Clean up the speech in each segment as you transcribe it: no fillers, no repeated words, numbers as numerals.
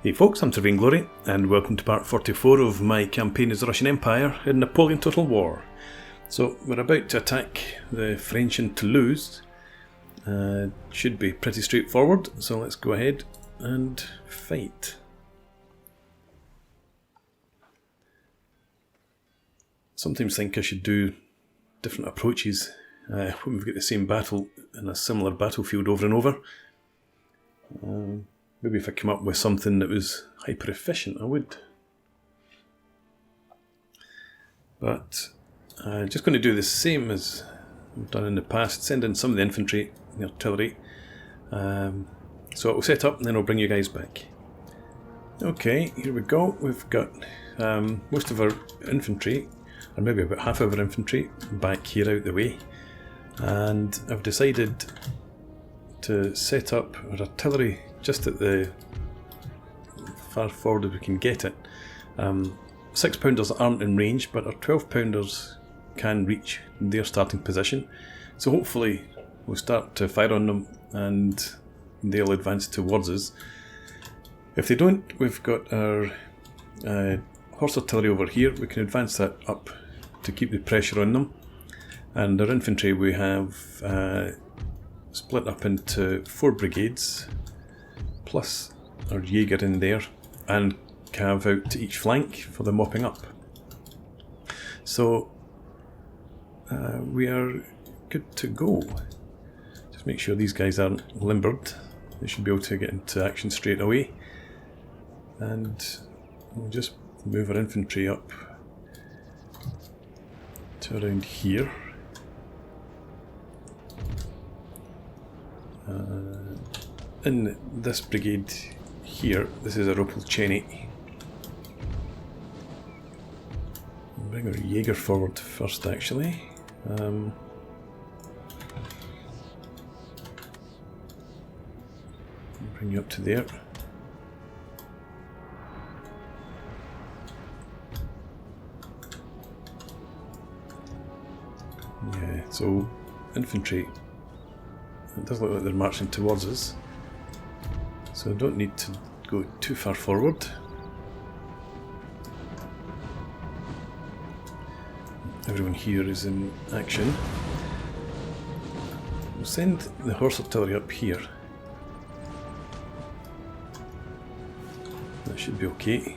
Hey folks, I'm Terrain Glory, and welcome to part 44 of my campaign as the Russian Empire in Napoleon Total War. So, we're about to attack the French in Tolouse. Should be pretty straightforward, so let's go ahead and fight. Sometimes think I should do different approaches when we've got the same battle in a similar battlefield over and over. Maybe if I come up with something that was hyper efficient, I would. But I'm just going to do the same as I've done in the past, send in some of the infantry, the artillery. So it will set up and then I'll bring you guys back. Okay, here we go. We've got most of our infantry, or maybe about half of our infantry, back here out the way. And I've decided to set up our artillery just at the far forward as we can get it. 6-pounders aren't in range, but our 12-pounders can reach their starting position. So hopefully we'll start to fire on them and they'll advance towards us. If they don't, we've got our horse artillery over here. We can advance that up to keep the pressure on them. And our infantry we have split up into 4 brigades, plus our Jaeger in there, and cav out to each flank for the mopping up. So we are good to go. Just make sure these guys aren't limbered. They should be able to get into action straight away. And we'll just move our infantry up to around here. In this brigade here, this is a Cheney. Bring our Jaeger forward first, actually. Bring you up to there. Yeah, so infantry. It does look like they're marching towards us, so I don't need to go too far forward. Everyone here is in action. We'll send the horse artillery up here. That should be okay.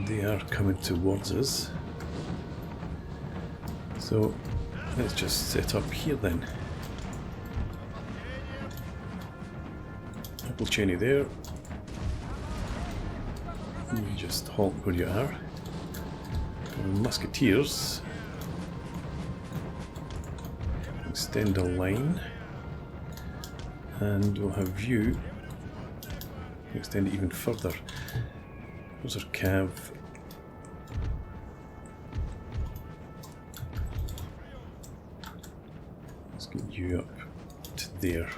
They are coming towards us. So let's just set up here then. Cheney there. You just halt where you are. Musketeers. Extend a line. And we'll have you extend it even further. Those are cav. Let's get you up to there.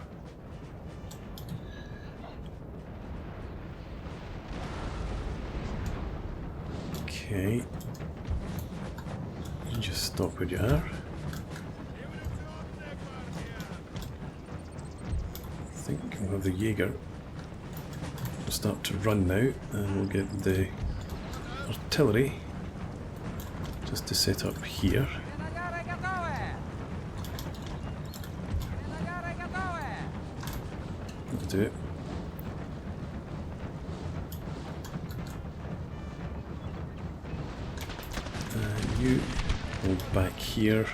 Okay. You just stop where you are. I think we'll have the Jaeger. We'll start to run now, and we'll get the artillery just to set up here. That'll do it. You hold back here.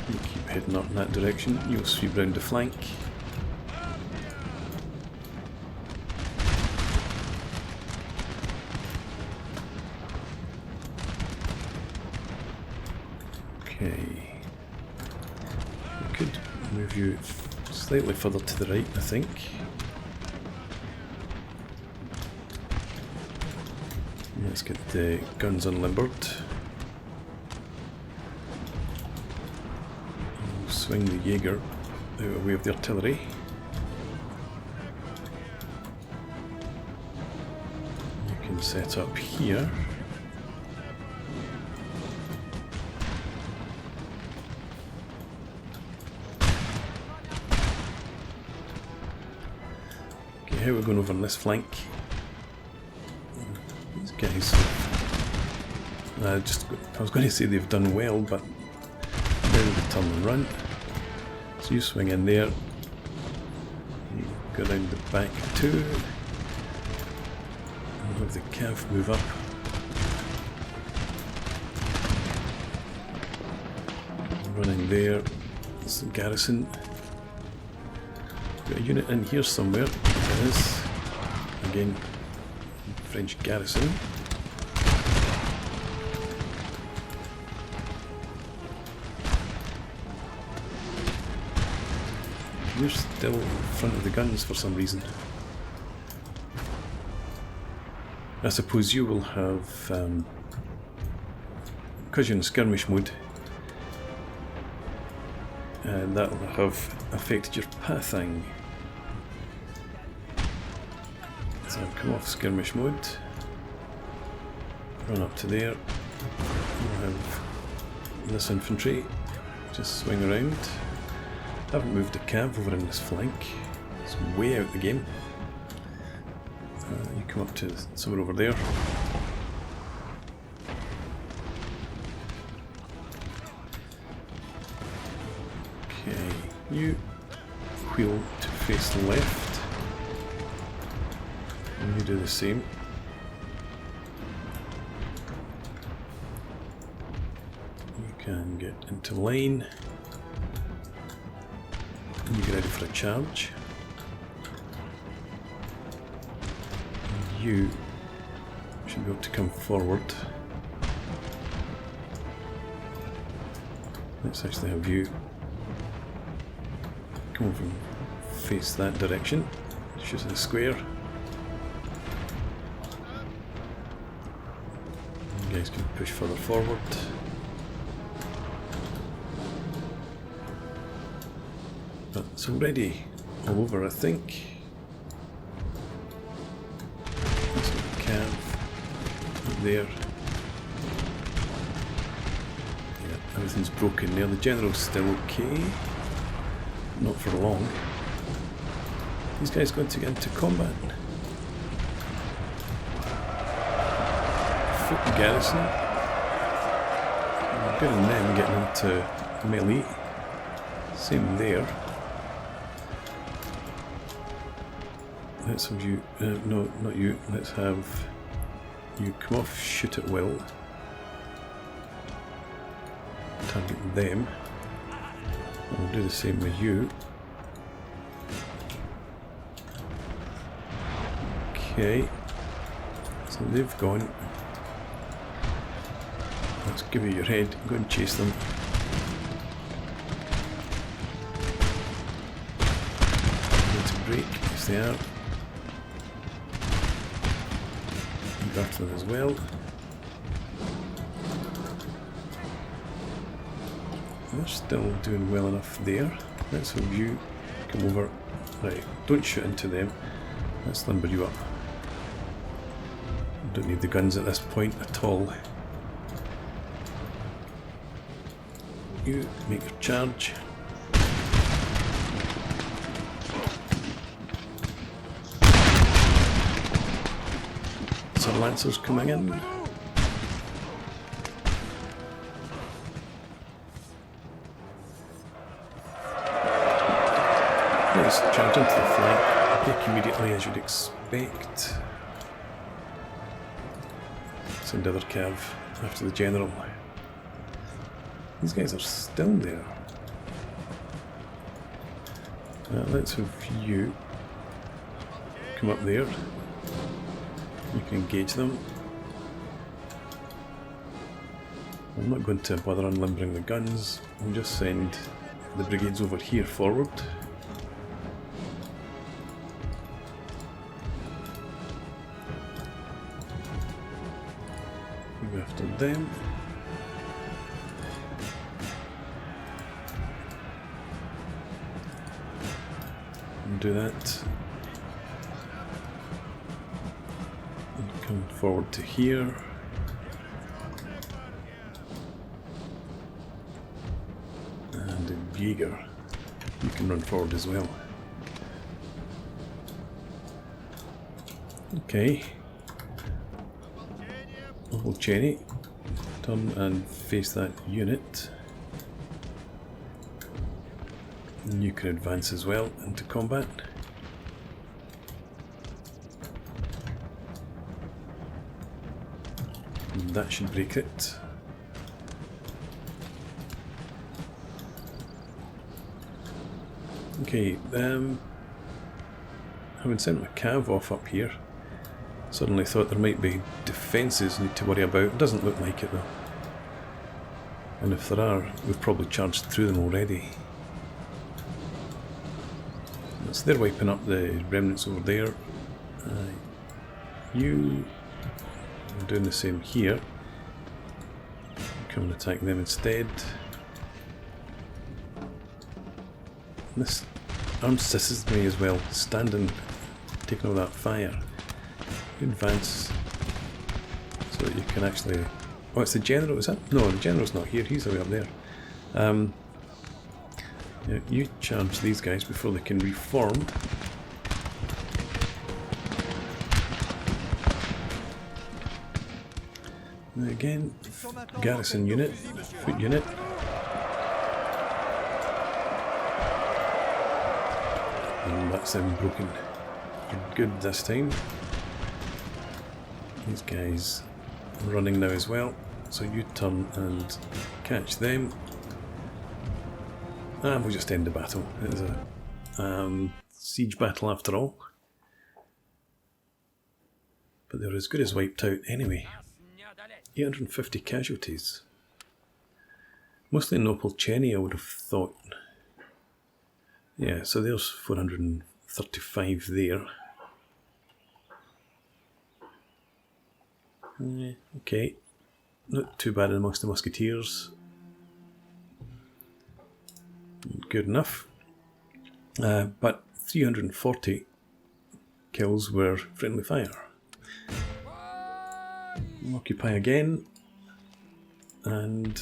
You keep heading up in that direction. You'll sweep round the flank. Okay. We could move you slightly further to the right, I think. Let's get the guns unlimbered. We'll swing the Jaeger out of the way of the artillery. You can set up here. how we're going over on this flank. These guys, I was going to say they've done well, but then they turn and run. So you swing in there, you go around the back too, and have the cav move up. Running there, it's the garrison. Got a unit in here somewhere. There is. Again, French garrison. You're still in front of the guns for some reason. I suppose you will have, because you're in skirmish mode, and that will have affected your pathing. So come off skirmish mode, run up to there, you'll have this infantry, just swing around. Haven't moved the cav over in this flank, it's way out the game. You come up to somewhere over there. Okay, you wheel to face the left, and you do the same. You can get into line. You get ready for a charge. You should be able to come forward. Let's actually have you come over and face that direction. Shoot at the square. You guys can push further forward. But it's already all over, I think. That's what the cav up there. Yeah, everything's broken there. The general's still okay. Not for long. These guys going to get into combat. Foot garrison. Good on them getting into melee. Same there. Let's have you, no, not you, let's have you come off, shoot at will. Target them. I'll do the same with you. Okay, so they've gone. Let's give you your head, go and chase them. Need to break, yes they are. After them as well. They're still doing well enough there. Let's have you come over. Right, don't shoot into them. Let's lumber you up. Don't need the guns at this point at all. You make your charge. Lancers coming in. Let's charge into the flank, break immediately as you'd expect. Send other cav after the general. These guys are still there. Let's have you come up there. You can engage them. I'm not going to bother unlimbering the guns. I'll just send the brigades over here forward. Go after them. And do that. Come forward to here. And a Jaeger. You can run forward as well. Okay. Hold Jenny. Turn and face that unit. And you can advance as well into combat. And that should break it. Okay, having sent my cav off up here, suddenly thought there might be defences need to worry about. It doesn't look like it though. And if there are, we've probably charged through them already. So they're wiping up the remnants over there. You are doing the same here. Come and attack them instead. This arms assists me as well, standing, taking all that fire. You advance so that you can actually... Oh, it's the general, is that? No, the general's not here, he's way up there. Yeah, you charge these guys before they can reform. And again, garrison unit, foot unit. And that's them broken. Good this time. These guys are running now as well, so you turn and catch them. And we'll just end the battle. It is a siege battle after all. But they're as good as wiped out anyway. 850 casualties. Mostly Napoleon, I would have thought. Yeah, so there's 435 there. Okay, not too bad amongst the musketeers. Good enough. But 340 kills were friendly fire. Occupy again. And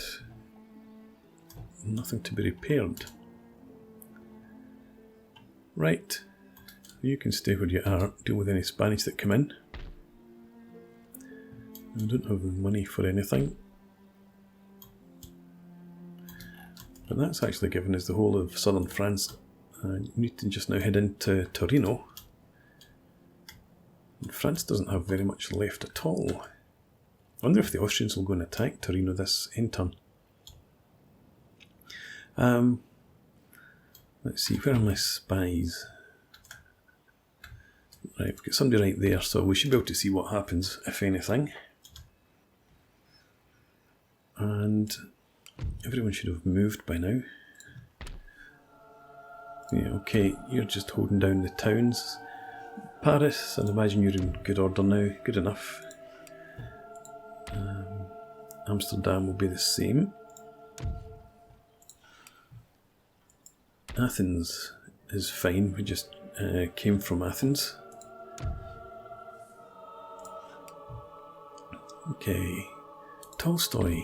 nothing to be repaired. Right, you can stay where you are, deal with any Spanish that come in. I don't have the money for anything. But that's actually given us the whole of southern France. You need to just now head into Torino. And France doesn't have very much left at all. I wonder if the Austrians will go and attack Torino this end turn. Let's see, where are my spies? Right, we've got somebody right there, so we should be able to see what happens, if anything. And everyone should have moved by now. Yeah, okay, you're just holding down the towns. Paris, I'd imagine you're in good order now, good enough. Amsterdam will be the same. Athens is fine, we just came from Athens. Okay, Tolstoy,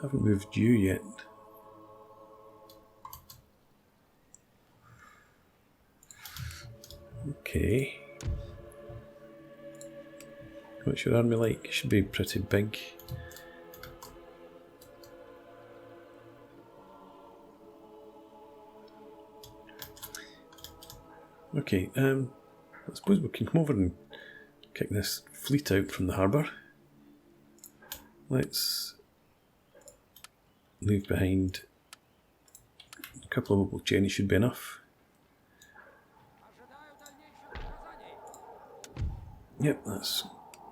haven't moved you yet. Okay, what's your army like? It should be pretty big. Okay, I suppose we can come over and kick this fleet out from the harbour. Let's leave behind a couple of Napoleon should be enough. Yep, that's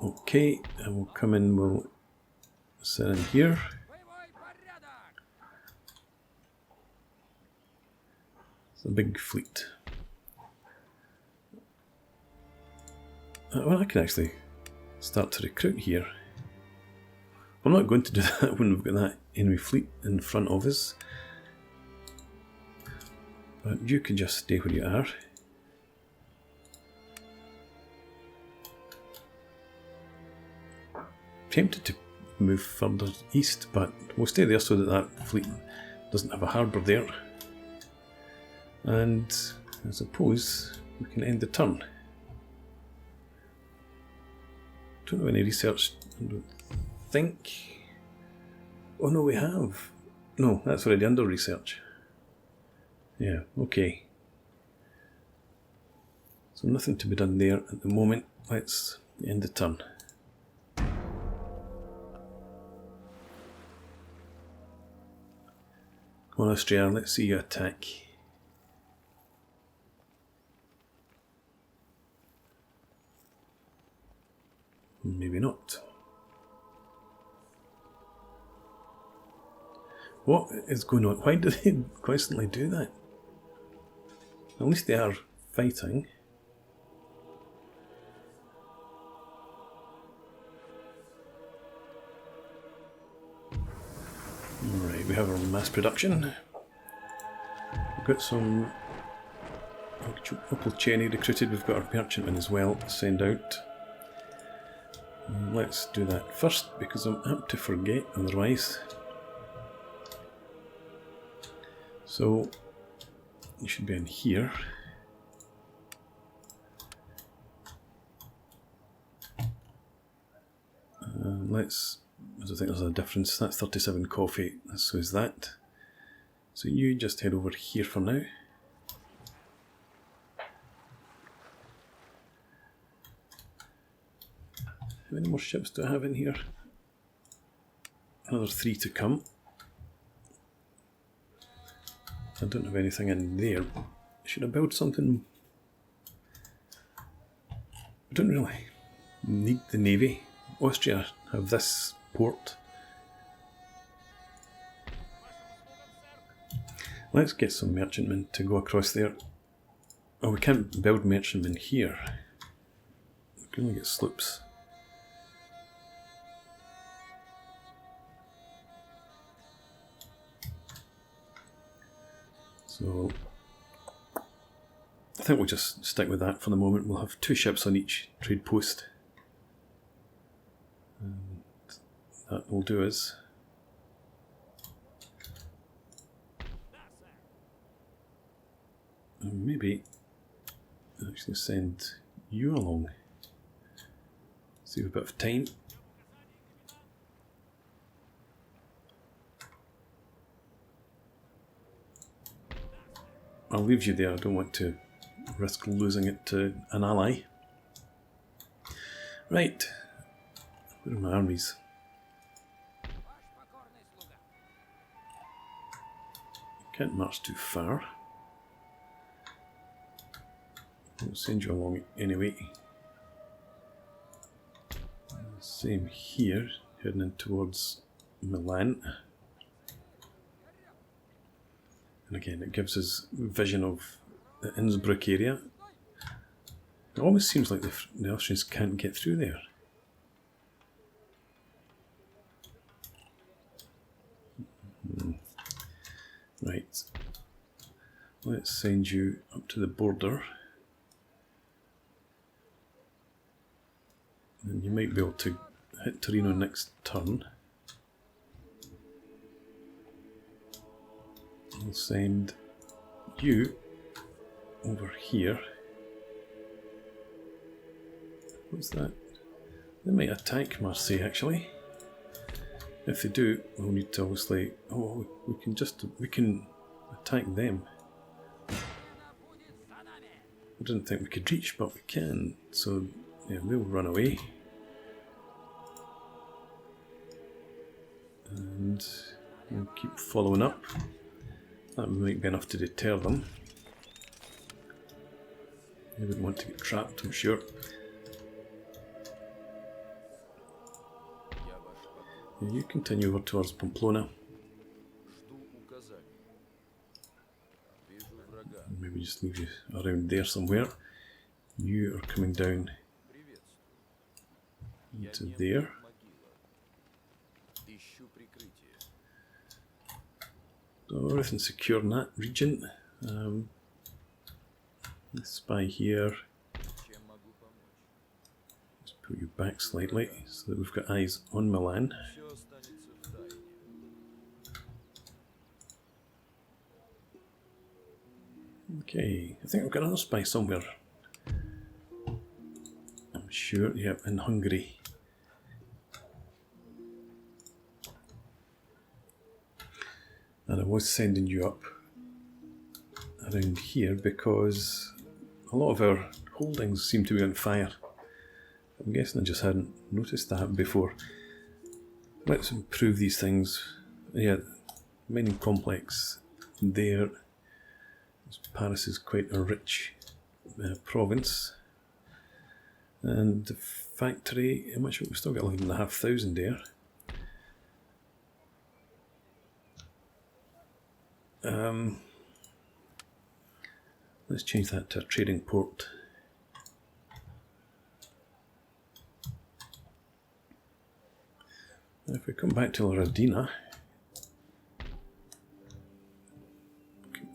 okay. And we'll come in, we'll sit in here. It's a big fleet. Well, I can actually start to recruit here. I'm not going to do that when we've got that enemy fleet in front of us. But you can just stay where you are. Tempted to move further east, but we'll stay there so that that fleet doesn't have a harbour there. And I suppose we can end the turn. don't have any research. I don't think. Oh no, we have. No, that's already under research. Yeah, okay. So nothing to be done there at the moment. Let's end the turn. Come on, Austria, let's see you attack. Maybe not. What is going on? Why do they constantly do that? At least they are fighting. Alright, we have our mass production. We've got some Opal Cheney recruited. We've got our merchantmen as well to send out. Let's do that first because I'm apt to forget otherwise. So you should be in here. Let's. I don't think there's a difference. That's 37 coffee. So is that. So you just head over here for now. How many more ships do I have in here? Another 3 to come. I don't have anything in there. Should I build something? I don't really need the navy. Austria have this port. Let's get some merchantmen to go across there. Oh, we can't build merchantmen here. We can only get sloops. So I think we'll just stick with that for the moment. We'll have 2 ships on each trade post. And that will do us. And maybe actually send you along. Save a bit of time. I'll leave you there. I don't want to risk losing it to an ally. Right. Where are my armies? Can't march too far. I'll send you along anyway. Same here, heading in towards Milan. And again, it gives us vision of the Innsbruck area. It almost seems like the Austrians can't get through there. Right. Let's send you up to the border. And you might be able to hit Torino next turn. I'll send you over here. What's that? They might attack Marseille actually. If they do, we'll need to obviously. Oh, we can attack them. I didn't think we could reach, but we can. So yeah, they'll run away. And we'll keep following up. That might be enough to deter them. They wouldn't want to get trapped, I'm sure. Yeah, you continue over towards Pamplona. Maybe just leave you around there somewhere. You are coming down into there. So everything's secure in that region. Let's spy here. Let's put you back slightly so that we've got eyes on Milan. Okay, I think I've got another spy somewhere. I'm sure, yep, in Hungary. And I was sending you up around here because a lot of our holdings seem to be on fire. I'm guessing I just hadn't noticed that before. Let's improve these things. Yeah, mining complex there. Paris is quite a rich province. And the factory, how much? We've still got 11,500 there. Let's change that to a trading port. If we come back to Radina,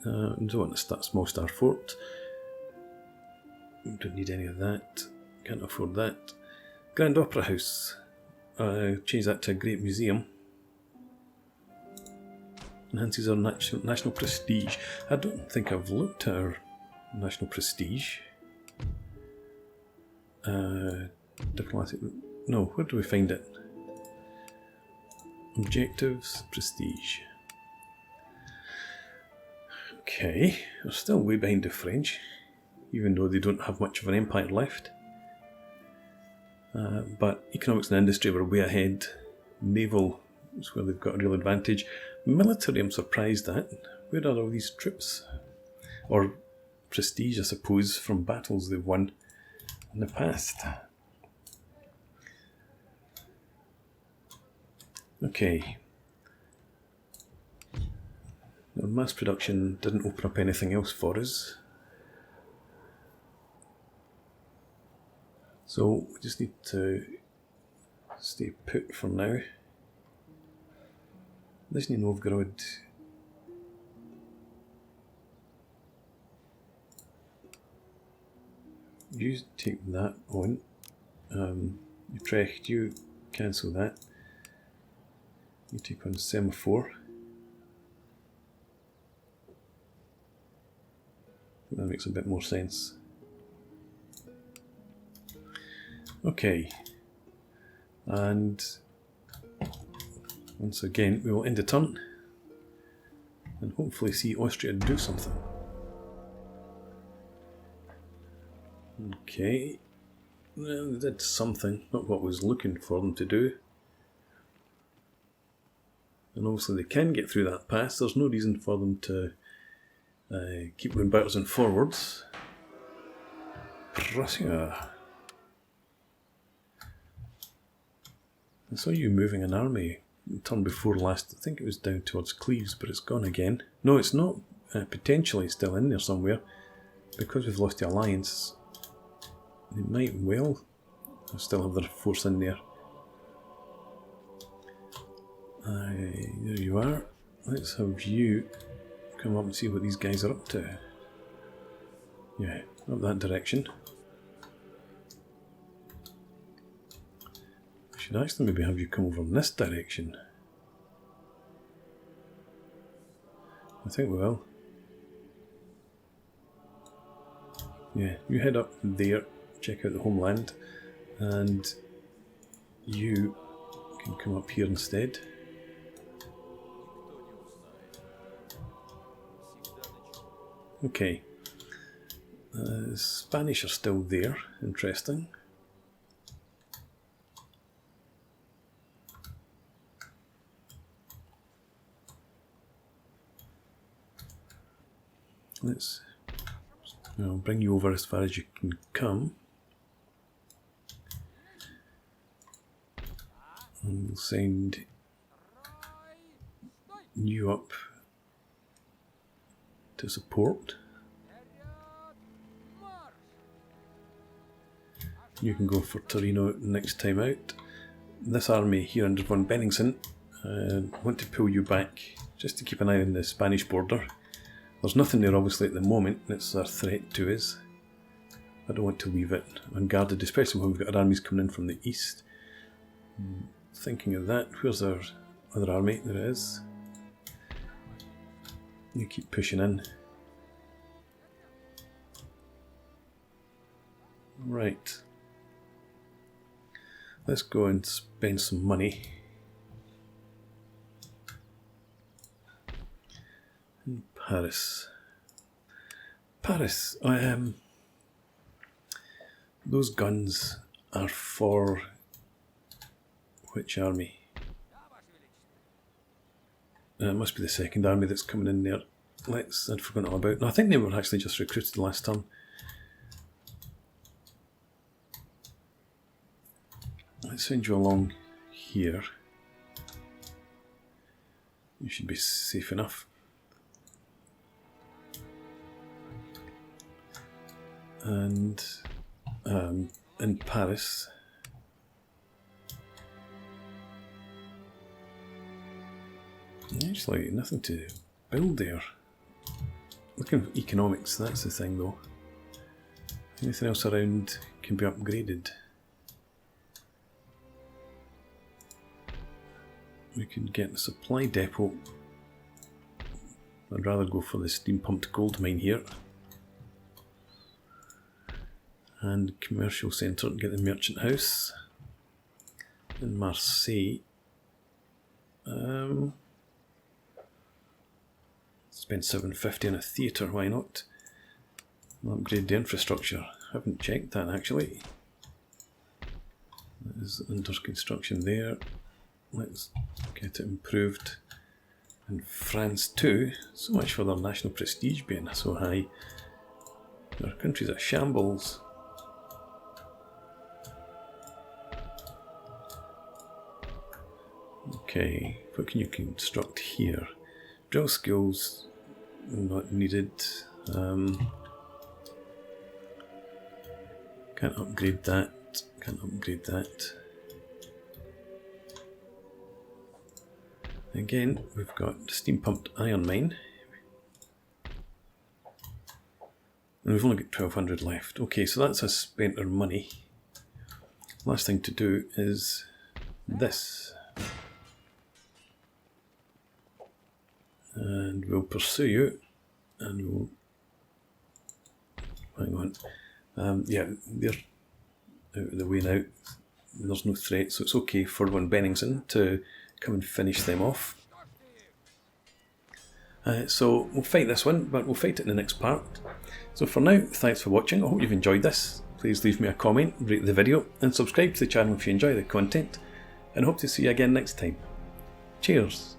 don't want to start a small star fort. Don't need any of that. Can't afford that. Grand Opera House. Change that to a great museum. Enhances our national prestige. I don't think I've looked at our national prestige. Diplomatic. No, where do we find it? Objectives, prestige. Okay, we're still way behind the French, even though they don't have much of an empire left. But economics and industry were way ahead. Naval is where they've got a real advantage. Military, I'm surprised at. Where are all these troops? Or prestige, I suppose, from battles they've won in the past. Okay. Our mass production didn't open up anything else for us. So we just need to stay put for now. Nizhny Novgorod. You take that on. Utrecht, you cancel that. You take on Semaphore. That makes a bit more sense. Okay. And once again, we will end the turn and hopefully see Austria do something. Okay. Well, they did something, not what I was looking for them to do. And obviously they can get through that pass. There's no reason for them to keep going backwards and forwards. Prussia. I saw you moving an army the turn before last. I think it was down towards Cleves, but it's gone again. No, it's not. Potentially still in there somewhere. Because we've lost the alliance, they might well still have their force in there. There you are. Let's have you come up and see what these guys are up to. Yeah, up that direction. I should actually maybe have you come over in this direction. I think we will. Yeah, you head up there, check out the homeland, and you can come up here instead. Okay. Spanish are still there, interesting. I'll bring you over as far as you can come. And we'll send you up to support. You can go for Torino next time out. This army here under von Benningsen, want to pull you back just to keep an eye on the Spanish border. There's nothing there obviously at the moment, it's a threat to us. I don't want to leave it unguarded, especially when we've got our armies coming in from the east. Thinking of that, where's our other army? There it is. You keep pushing in. Right. Let's go and spend some money. Paris. Paris. Those guns are for which army? It must be the second army that's coming in there. I'd forgotten all about. No, I think they were actually just recruited last time. Let's send you along here. You should be safe enough. And in Paris, actually nothing to build there. Looking at economics, that's the thing though. Anything else around can be upgraded. We could get a supply depot. I'd rather go for the steam pumped gold mine here. And commercial centre, get the merchant house. In Marseille. Spend $750 on a theatre, why not? We'll upgrade the infrastructure. Haven't checked that actually. That is under construction there. Let's get it improved. In France too. So much for their national prestige being so high. Our country's a shambles. Okay, what can you construct here? Drill skills, not needed. Can't upgrade that. Can't upgrade that. Again, we've got steam pumped iron mine. And we've only got 1200 left. Okay, so that's us spent our money. Last thing to do is this. And we'll pursue you, and we'll hang on. Yeah, they're out of the way now. There's no threat, so it's okay for one Benningsen to come and finish them off. So we'll fight this one, but we'll fight it in the next part. So for now, thanks for watching. I hope you've enjoyed this. Please leave me a comment, rate the video, and subscribe to the channel if you enjoy the content. And hope to see you again next time. Cheers.